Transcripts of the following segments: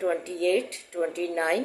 28, 29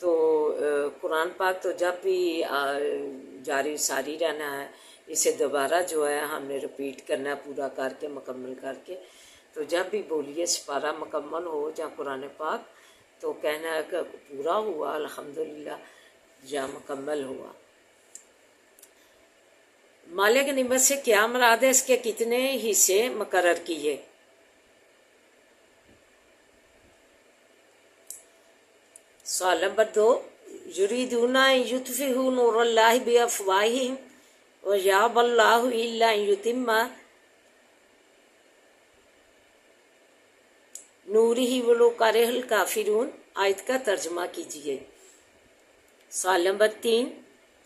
تو قرآن پاک تو جب بھی جاری ساری رہنا ہے، اسے دوبارہ جو ہے ہم نے رپیٹ کرنا ہے پورا کر کے، مکمل کر کے. تو جب بھی بولیے سپارہ مکمل ہو یا قرآن پاک تو کہنا ہے کہ پورا ہوا الحمدللہ یا مکمل ہوا. مالک نعمت سے کیا مراد ہے؟ اس کے کتنے حصے مقرر کیے؟ سوال نمبر 2، یریدون ان یطفئوا نور اللہ بافواہہم ویابی اللہ الا ان یتم نورہ ولو کرہ الکافرون. آیت کا ترجمہ کیجیے. سوال نمبر 3،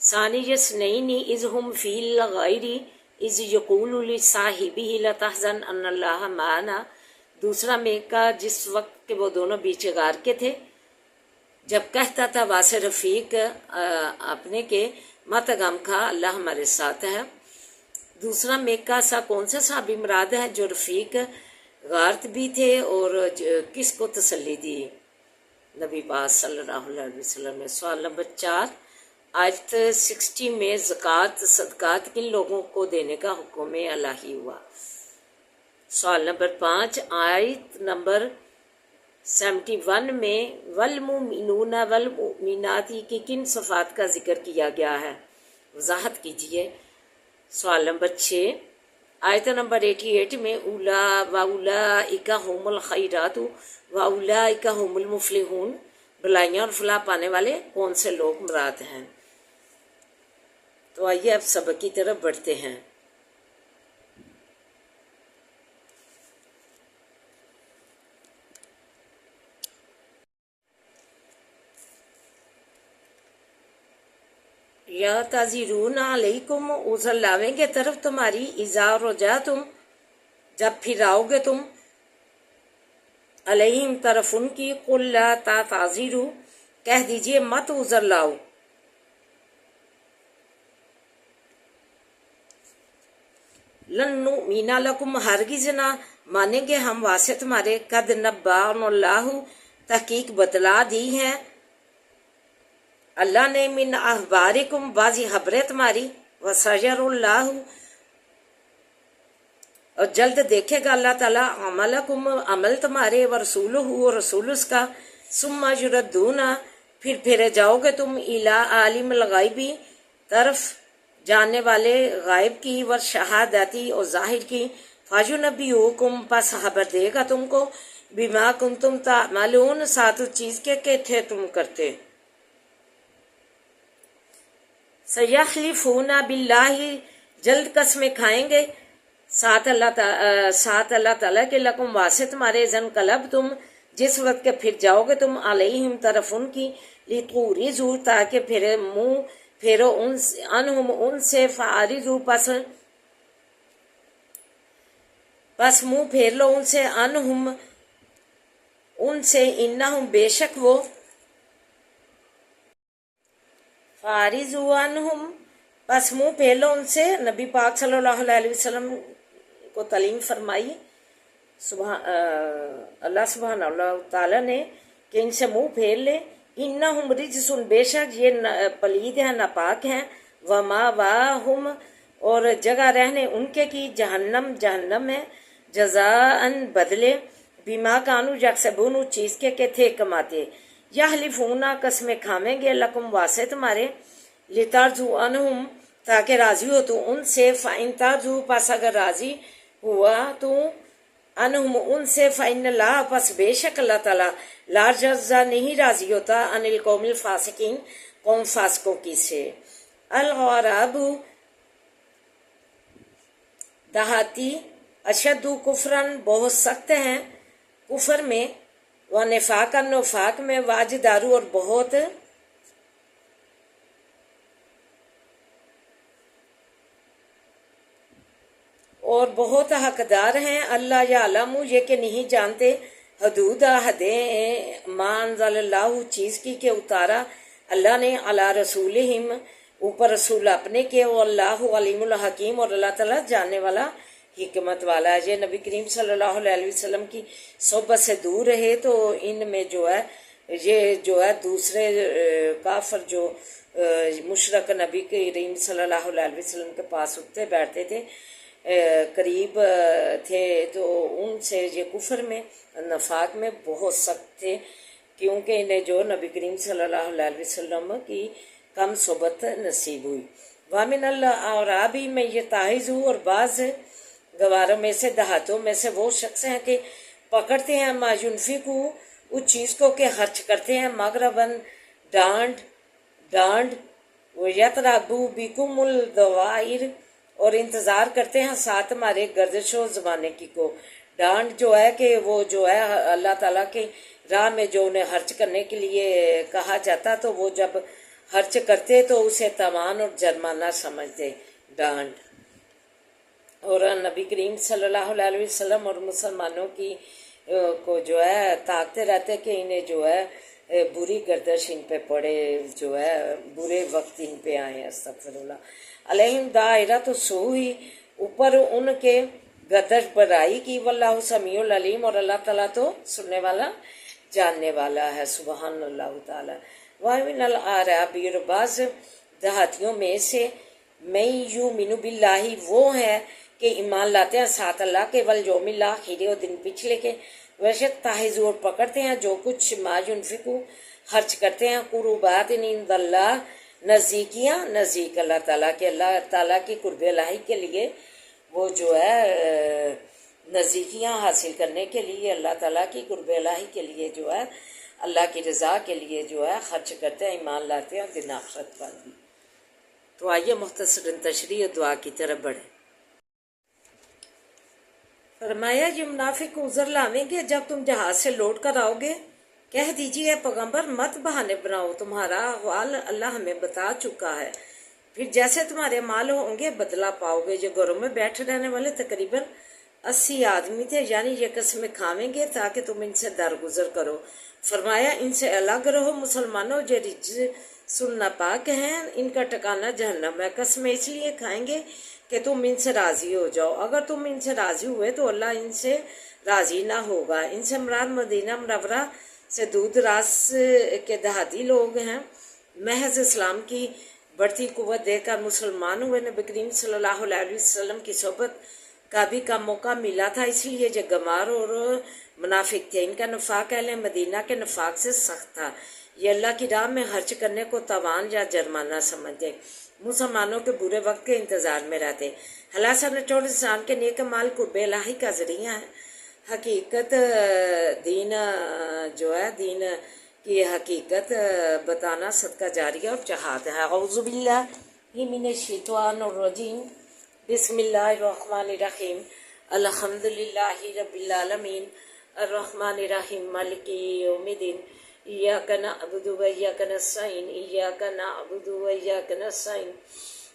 ثانی اثنین اذ ہم فی الغار اذ یقول لصاحبہ لا تحزن ان اللہ معنا. دوسرا میکہ جس وقت کہ وہ دونوں بیچ غار کے تھے، جب کہتا تھا واسع رفیق اپنے کے مت غم کھا، اللہ ہمارے ساتھ ہے. دوسرا میکہ سا کون سا صحابی مراد ہے جو رفیق غارت بھی تھے اور کس کو تسلی دی؟ نبی پاک صلی اللہ علیہ وسلم نے. سوال نمبر 4، آیت 60 میں زکوٰۃ صدقات کن لوگوں کو دینے کا حکم الہی ہوا؟ سوال نمبر 5، آیت نمبر 71 میں والمؤمنون والمؤمنات کی کن صفات کا ذکر کیا گیا ہے؟ وضاحت کیجیے. سوال نمبر 6، آیت نمبر 88 میں اولئک هم الخیرات واولئک هم المفلحون، بھلائیاں اور فلاح پانے والے کون سے لوگ مراد ہیں؟ تو آئیے اب سبق کی طرف بڑھتے ہیں. یا تازیرون علیکم، اوزر لاویں گے طرف تمہاری، اذا رجعتم جب پھر آؤ گے تم، علیہم طرف ان کی، قل لا تعتذروا کہہ دیجئے مت اوزر لاؤ. لن نؤمن لکم ہرگز نہ مانیں گے ہم واسطے تمہارے، قد نبأنا اللہ تحقیق بتلا دی ہیں اللہ نے، من اخبارکم بعضی خبریں تمہاری، وسیر اللہ اور جلد دیکھے گا اللہ تعالیٰ، عملکم عمل تمہارے، ورسولہ اور رسول اس کا، ثم یردون پھر پھیرے جاؤ گے تم، الی عالم الغیبی طرف جاننے والے غائب کی، والشہادتی اور ظاہر کی، فیونبئکم پس خبر دے گا تم کو، بما کنتم تعملون ساتھ اس چیز کے تھے تم کرتے. سیحلفون باللہ جلد قسمیں کھائیں گے ساتھ اللہ تعالیٰ کے، لکم واسطے تمہارے، زن قلب تم جس وقت کے پھر جاؤ گے تم، علیہم طرف ان کی، لتعرضوا تاکہ پھر منہ پھیرو انہم ان سے، فاعرضوا پس منہ پھیر لو ان سے، انہم ان سے، انہم بے شک وہ، فاعرضوا عنہم پس منہ پھیر لو ان سے. نبی پاک صلی اللہ علیہ وسلم کو تعلیم فرمائی اللہ سبحانہ اللہ تعالیٰ نے کہ ان سے منہ پھیر لے. انہم رجس بے شک یہ پلید ہیں، ناپاک ہیں، وماواہم اور جگہ رہنے ان کے کی، جہنم ہے، جزاء بدلے، بما کانوا یکسبون اس چیز کے تھے کماتے. یحلفون قسمیں کھاویں گے، لکم واسطے تمہارے، لترضوا عنہم تاکہ راضی ہو تو ان سے، فإن ترضوا پس اگر راضی ہوا تو عنہم ان سے، فإن اللہ پس بے شک اللہ تعالیٰ، لا یرضی نہیں راضی ہوتا، عن القوم الفاسقین قوم فاسقوں کی سے. الغراب دیہاتی، اشد کفرن بہت سخت ہیں کفر میں، و نفاق نفاق میں، واجدارو اور بہت حقدار ہیں، اللہ یعلم یہ کہ نہیں جانتے، حدود حدیں، ما انزل اللہ چیز کی کہ اتارا اللہ نے، علی رسولہم اوپر رسول اپنے کے، واللہ علیم الحکیم اور اللہ تعالیٰ جاننے والا حکمت والا ہے. یہ نبی کریم صلی اللہ علیہ وسلم کی صحبت سے دور رہے تو ان میں جو ہے یہ جو ہے دوسرے کافر جو مشرک نبی کریم صلی اللہ علیہ وسلم کے پاس اٹھتے بیٹھتے تھے، قریب تھے، تو ان سے یہ کفر میں نفاق میں بہت سخت تھے، کیونکہ انہیں جو نبی کریم صلی اللہ علیہ وسلم کی کم صحبت نصیب ہوئی۔ وامن اللہ اور ابھی میں یہ تاحز ہوں، اور بعض گواروں میں سے دیہاتوں میں سے وہ شخص ہیں کہ پکڑتے ہیں ما ینفقو اس چیز کو کہ خرچ کرتے ہیں، مغرباً ڈانڈ یتربو بکم الدوائر اور انتظار کرتے ہیں ساتھ ہمارے گردش و زمانے کی کو۔ ڈانڈ جو ہے کہ وہ جو ہے اللہ تعالیٰ کے راہ میں جو انہیں خرچ کرنے کے لیے کہا جاتا، تو وہ جب خرچ کرتے تو اسے تاوان اور جرمانہ سمجھتے، ڈانڈ۔ اور نبی کریم صلی اللہ علیہ وسلم اور مسلمانوں کی کو جو ہے تاکتے رہتے کہ انہیں جو ہے بری گردش ان پہ پڑے، جو ہے برے وقت ان پہ آئے، استغفر اللہ علیہم دائرۃ السوء، اوپر ان کے گردش برائی کی، واللہ سمیع العلیم، اور اللہ تعالیٰ تو سننے والا جاننے والا ہے، سبحان اللہ تعالیٰ۔ وَمِنَ الْأَعْرَابِ، اور بعض دیہاتیوں میں سے میں یؤمن باللہ وہ ہیں کہ ایمان لاتے ہیں ساتھ اللہ کے، والیوم الآخر اور دن پچھلے کے، ویسے تاحظ اور پکڑتے ہیں جو کچھ ما ینفقو خرچ کرتے ہیں، قربات عند اللہ نزدیکیاں نزدیک اللہ تعالیٰ کے، اللہ تعالیٰ کی قرب الہی کے لیے وہ جو ہے نزدیکیاں حاصل کرنے کے لیے، اللہ تعالیٰ کی قرب الہی کے لیے جو ہے اللہ کی رضا کے لیے جو ہے خرچ کرتے ہیں، ایمان لاتے ہیں دن آخرت پر بھی۔ تو آئیے مختصراً تشریح دعا کی طرف بڑھیں۔ فرمایا یہ منافق عذر لاویں گے جب تم جہاز سے لوٹ کر آؤ گے، کہہ دیجیے اے پیغمبر مت بہانے بناؤ، تمہارا احوال اللہ ہمیں بتا چکا ہے، پھر جیسے تمہارے مال ہوں گے بدلہ پاؤ گے۔ جو گھروں میں بیٹھے رہنے والے تقریباً 80 آدمی تھے، یعنی یہ قسمیں کھاویں گے تاکہ تم ان سے درگزر کرو۔ فرمایا ان سے الگ رہو مسلمانوں، جو رجس ناپاک ہیں، ان کا ٹھکانہ جہنم ہے، قسمیں اس لیے کھائیں گے کہ تم ان سے راضی ہو جاؤ، اگر تم ان سے راضی ہوئے تو اللہ ان سے راضی نہ ہوگا۔ ان سے مراد مدینہ منورہ سے دور دراز کے دیہاتی لوگ ہیں، محض اسلام کی بڑھتی قوت دے کر مسلمان ہوئے، نبی کریم صلی اللہ علیہ وسلم کی صحبت کا بھی کم موقع ملا تھا، اس لیے یہ گمار اور منافق تھے۔ ان کا نفاق اہل مدینہ کے نفاق سے سخت تھا، یہ اللہ کی راہ میں خرچ کرنے کو تاوان یا جرمانہ سمجھتے، مسلمانوں کے برے وقت کے انتظار میں رہتے۔ خلاصہ نچوڑ انسان کے نیک مال قرب الہی کا ذریعہ ہے، حقیقت دین جو ہے دین کی حقیقت بتانا صدقہ جاریہ اور جہاد ہے۔ اعوذ باللہ من الشیطان الرجیم، بسم اللہ الرحمن الرحیم، الحمد للہ رب العالمین، الرحمن الرحیم، مالک یوم الدین، ایاک نعبد و ایاک نستعین، ایاک نعبد و ایاک نستعین،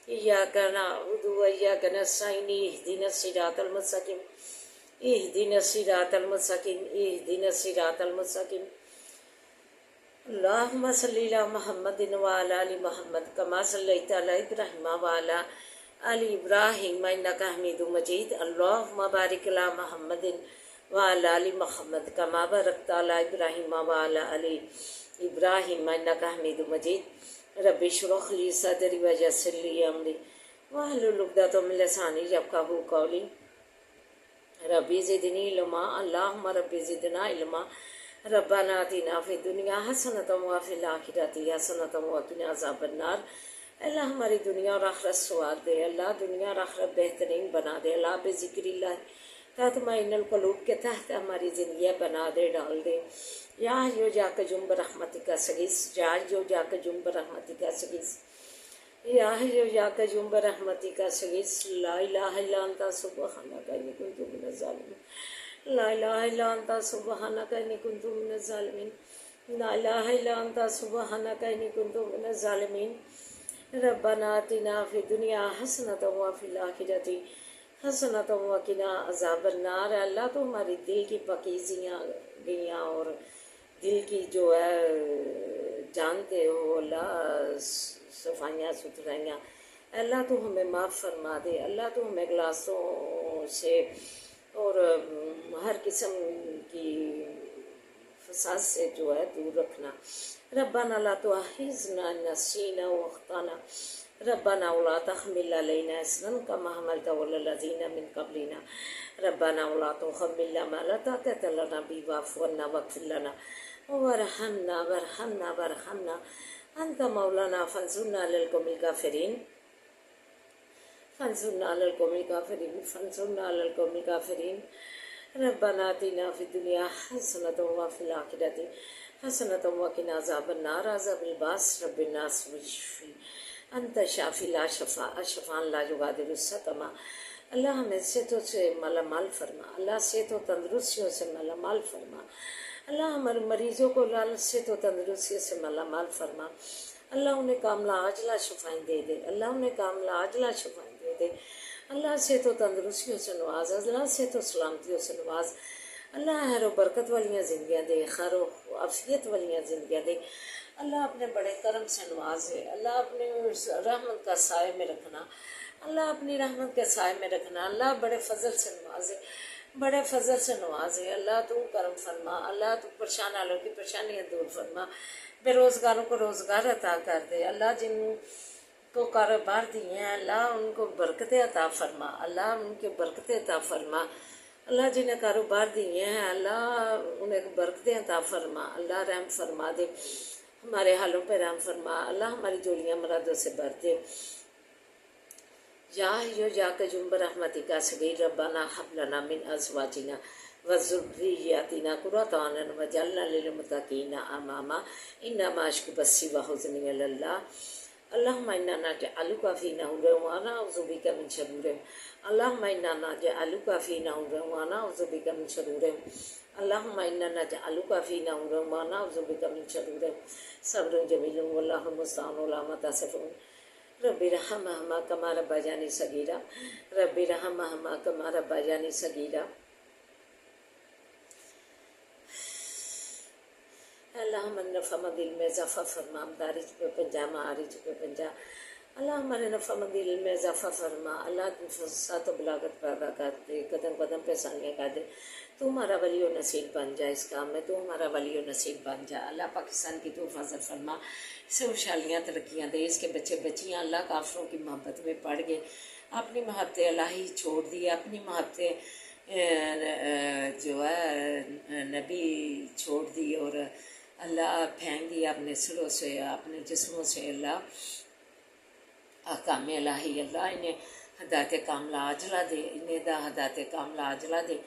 ایاک نعبد و ایاک نستعین، اہدنا الصراط المستقیم، اہدنا الصراط المستقیم، اہدنا الصراط المستقیم۔ اللہم صلی علی محمد وعلی آل محمد کما صلیت علی ابراہیم وعلی آل ابراہیم انک حمید مجید۔ اللہم بارک علی محمد وعلی آل محمد کما بارکت علی ابراہیم وعلی آل ابراہیم انک حمید مجید۔ رب اشرح لی صدری ویسر لی امری واحلل عقدۃ من لسانی یفقہوا قولی۔ ربی زدنی علما، اللہم ربی زدنا علما، ربنا آتنا فی الدنیا حسنۃ وفی الآخرۃ حسنۃ وقنا عذاب النار۔ اللہ ہماری دنیا اور آخرت سوار دے، اللہ دنیا اور آخرت بہترین بنا دے، اللہ بذکر اللہ تطمئن القلوب کے تحت ہماری زندگیاں بنا دے، ڈال دے۔ یا حیو یا قیوم برحمتک استغیث، یا حیو یا قیوم برحمتک استغیث، یا حیو یا قیوم برحمتک استغیث۔ لا الہ الا انت سبحانک انی کنت من الظالمین، لا الہ الا انت سبحانک انی کنت من الظالمین، لا الہ الا انت سبحانک انی کنت من الظالمین۔ ربنا آتنا فی الدنیا حسنۃ وفی الآخرۃ حسنۃ وقنا عذاب النار۔ اللہ تو ہماری دل کی پاکیزیاں گئیاں اور دل کی جو ہے جانتے ہو اللہ صفائیاں ستھرائیاں، اللہ تو ہمیں معاف فرما دے، اللہ تو ہمیں گلاسوں سے اور ہر قسم کی فساد سے جو ہے دور رکھنا. ربنا لا تؤاخذنا إن نسينا واخطأنا ربنا ولا تحمل علينا إصرا كما حملته على الذين من قبلنا ربنا ولا تحملنا ما لا طاقة لنا به واعف عنا واغفر لنا وارحمنا أنت مولانا فانصرنا على القوم الكافرين ربنا آتنا في الدنيا حسنة وفي الآخرة حسنة وقنا عذاب النار عذاب الباس رب الناس واشفي أنت شافي لا شفاء لا يغادر سقما. اللہ ہمیں صحتوں سے مالا مال فرما. اللہ صحت و تندرستیوں سے مالا مال فرما. اللہ ہمارے مریضوں کو لال صحت و تندرستی سے مالا مال فرما. اللہ انہیں کاملہ عاجلہ شفائیں دے دے. اللہ انہیں کاملہ عاجلہ شفائیں دے دے. اللہ صحت و تندرستیوں سے نواز. اللہ صحت و سلامتیوں سے نواز. اللہ خیر و برکت والیاں زندگیاں دے. خیر و عافیت والیاں زندگیاں دے. اللہ اپنے بڑے کرم سے نوازے. اللہ اپنے رحمت کا سائے میں رکھنا. اللہ اپنی رحمت کے سائے میں رکھنا. اللہ بڑے فضل سے نوازے. بڑے فضل سے نوازے. اللہ تو کرم فرما. اللہ تو پریشان والوں کی پریشانیاں دور فرما. بے روزگاروں کو روزگار عطا کر دے. اللہ جن کو کاروبار دیے ہیں اللہ ان کو برکتیں عطا فرما. اللہ ان کے برکتیں عطا فرما. اللہ جنہیں کاروبار دیے ہیں اللہ انہیں برکتیں عطا فرما. اللہ رحم فرما دے. ہمارے حالوں پہ رحم فرما. اللہ ہماری جولیاں مرادوں سے بھر دے. یا حیو یا قیوم برحمتک استغیث ربنا ہب لنا من ازواجنا وذریاتنا قرۃ اعین واجعلنا للمتقین اماما انما اشکو بثی وحزنی الی اللہ. اللہم انا نجعلک فی نحورهم ونعوذ بک من شرورهم. اللہم انا نجعلک فی نحورهم ونعوذ بک من شرورهم. اللہم انا نجعلک فی نحورهم ونعوذ بک من شرورهم. صبر جمیل واللہ المستعان علی ما تصفون. رب ارحمہما کما ربیانی صغیرا. رب ارحمہما کما ربیانی صغیرا. اللہ ہمارے نفع مند علم میں اضافہ فرما. دارج پہ پنجا معارج پہ پنجا. اللہ ہمارے نفع مند علم میں اضافہ فرما. اللہ فساد و بلاغت پیدا کر دے. قدم قدم پہ آسانیاں کر دے. تو ہمارا ولی و نصیر بن جا اس کام میں. تو ہمارا ولی و نصیر بن جا. اللہ پاکستان کی تو حفاظت فرما. اسے خوشحالیاں ترقیاں دے. اس کے بچے بچیاں اللہ کافروں کی محبت میں پڑ گئے. اپنی محبت الہی چھوڑ دی. اپنی محبت جو ہے نبی چھوڑ دی اور اللہ پھینک دی اپنے سروں سے اپنے جسموں سے. اللہ احکام الہی اللہ انہیں ہدایت کاملہ عاجلہ دے. انہیں ہدایت کاملہ عاجلہ دے.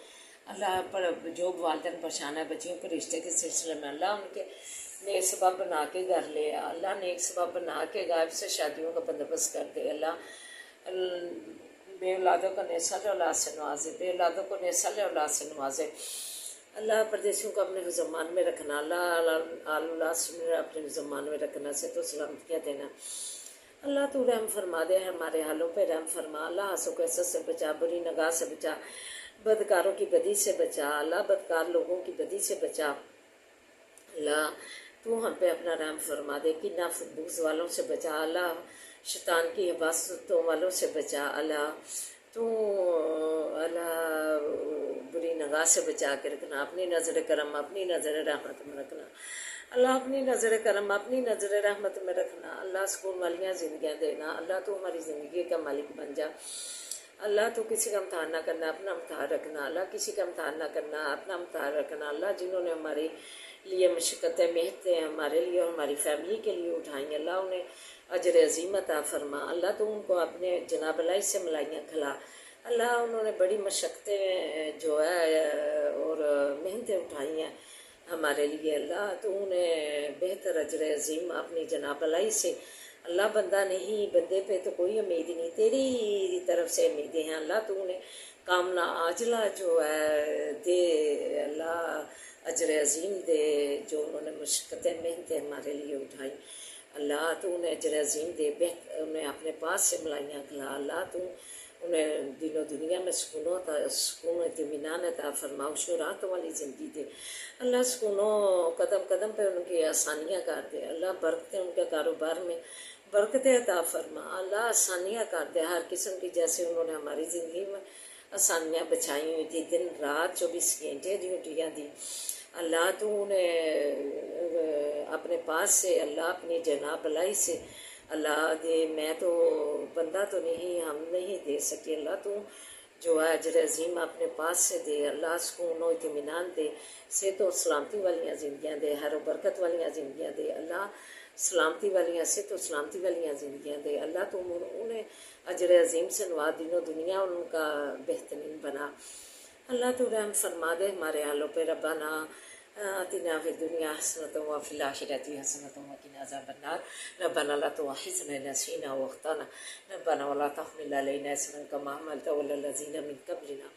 اللہ پر جو والدین پریشان ہے بچیوں کے رشتے کے سلسلے میں اللہ ان کے نیک سبب بنا کے گھر لے. اللہ نیک سبب بنا کے غائب سے شادیوں کا بندوبست کر دے. اللہ بے اولادوں کو نیسل اولاد سے نوازے. بے اولادوں کو نیسل اولاد سے نوازے. اللہ پردیسیوں کو اپنے زمان میں رکھنا. اللہ اللہ سے اپنے زمان میں رکھنا سے تو سلامتیاں دینا. اللہ تو رحم فرما دے. ہمارے حالوں پہ رحم فرما. اللہ حسد و حسد سے بچا. بری نگاہ سے بچا. بدکاروں کی بدی سے بچا. اللہ بدکار لوگوں کی بدی سے بچا. اللہ تو ہم پہ اپنا رحم فرما دے. کینہ بغض والوں سے بچا. اللہ شیطان کی حواسوں والوں سے بچا. اللہ تو اللہ بری نگاہ سے بچا کے رکھنا. اپنی نظر کرم اپنی نظر رحمت میں رکھنا. اللہ اپنی نظر کرم اپنی نظر رحمت میں رکھنا. اللہ سکون والیاں زندگیاں دینا. اللہ تو ہماری زندگی کا مالک بن جا. اللہ تو کسی کا امتحان نہ کرنا اپنا امتحان رکھنا. اللہ کسی کا امتحان نہ کرنا اپنا امتحان رکھنا. اللہ جنہوں نے ہمارے لیے مشقتیں محنتیں ہمارے لیے اور ہماری فیملی کے لیے اٹھائیں اللہ انہیں اجر عظیم عطا فرما. اللہ تو ان کو اپنے جناب اللہ سے ملائیاں کھلا. اللہ انہوں نے بڑی مشقتیں جو ہے اور محنتیں اٹھائی ہیں ہمارے لیے. اللہ تو انہیں بہتر اجر عظیم اپنی جناب اللہ سے. اللہ بندہ نہیں بندے پہ تو کوئی امید نہیں تیری طرف سے امیدیں ہیں. اللہ تو انہیں کاملہ عاجلہ جو ہے دے. اللہ اجر عظیم دے جو انہوں نے مشقتیں محنتیں ہمارے لیے اٹھائی. اللہ تو انہیں اجر عظیم دے. انہیں اپنے پاس سے ملائیاں کھلا. اللہ تو انہیں دین و دنیا میں سکون اطمینان عطا فرما. شراحت والی زندگی دے. اللہ سکونوں قدم قدم پہ ان کی آسانیاں کر دے. اللہ برکتیں ان کے کاروبار میں برکتیں عطا فرما. اللہ آسانیاں کر دے ہر قسم کی. جیسے انہوں نے ہماری زندگی میں آسانیاں بچائی ہوئی تھی دن رات 24 گھنٹے ڈیوٹیاں دی. اللہ تو انہیں اپنے پاس سے، اللہ اپنی جناب بلائی سے، اللہ دے، میں تو بندہ تو نہیں، ہم نہیں دے سکے، اللہ تو جو ہے اجر عظیم اپنے پاس سے دے، اللہ سکون و اطمینان دے، صحت و سلامتی والیاں زندگیاں دے، خیر و برکت والیاں زندگیاں دے، اللہ سلامتی والیاں، صحت و سلامتی والیاں زندگیاں دے، اللہ تو انہیں اجر عظیم سے نواز، دین و دنیا ان کا بہترین بنا، اللہ تو رحم فرما دے ہمارے حالوں پہ، ربنا آتنا فی الدنیا حسنۃ وفی الآخرۃ حسنۃ وقنا عذاب النار، ربنا لا تؤاخذنا إن نسينا واخطأنا، ربنا ولا تحمل علينا إصرا كما حملته على الذين من قبلنا،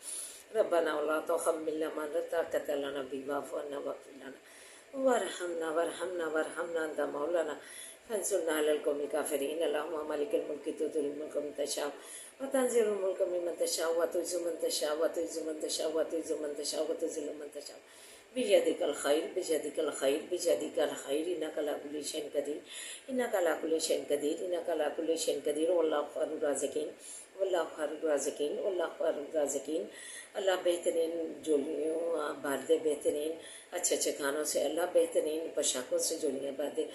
ربنا ولا تحملنا ما لا طاقة لنا به واعف عنا واغفر لنا وارحمنا أنت مولانا فانصرنا على القوم الكافرين، اللهم مالك الملك تؤتي الملك من تشاء وتنزع الملك ممن تشاء وتعز من تشاء وتعز من تشاء من تشاء وتذل من تشاء بيدك الخير بيدك الخير بيدك الخير إنك على كل شيء قدير إنك على كل شيء قدير إنك على كل شيء قدير والله خير الرازقين والله خير الرازقين والله خير الرازقين، اللہ بہترین جولیوں بھر دے، بہترین اچھے اچھے کھانوں سے، اللہ بہترین پوشاکوں سے جولیاں بھر دے،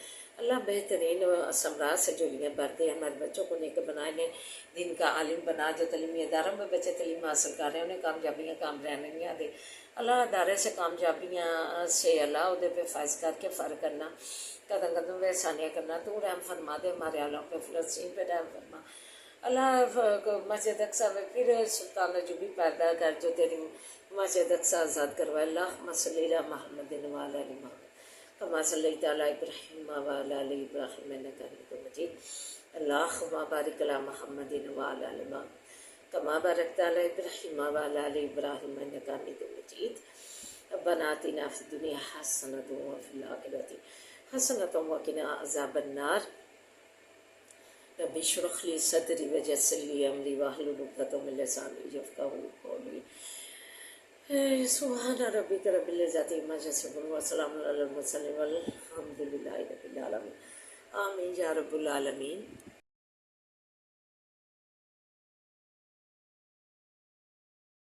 اللہ بہترین ثمرات سے جولیاں بھر دے، ہمارے بچوں کو نیک بنائے، نے دین کا عالم بنا، جو تعلیمی اداروں میں بچے تعلیم حاصل کر رہے ہیں انہیں کامیابیاں کامرانیاں دے، اللہ ادارے سے کامیابیاں سے اللہ عہدے پہ فائز کر کے فرق کرنا، قدم قدم پہ احسانیاں کرنا، تو رحم فرما دے ہمارے حالوں پہ، فلسطین پہ رحم فرما، اللہ مسجد اقصی میں پھر سلطان نجوبی پیدا کر، جو تیری مسجد اقصی آزاد کروائے، اللہم صلی علی محمد وعلی آل محمد کما صلیت علی ابراہیم وعلی آل ابراہیم انک حمید مجید، اللہم بارک علی محمد وعلی آل محمد کما بارکت علی ابراہیم وعلی آل ابراہیم انک حمید مجید، ربنا آتنا فی الدنیا حسنۃ وفی الآخرۃ حسنۃ وقنا عذاب النار، رب اشرح لی صدری ویسر لی امری واحلل عقدۃ من لسانی یفقہوا قولی، سبحان ربک رب العزۃ عما یصفون وسلام علی المرسلین والحمد للہ رب العالمین، آمین یا رب العالمین۔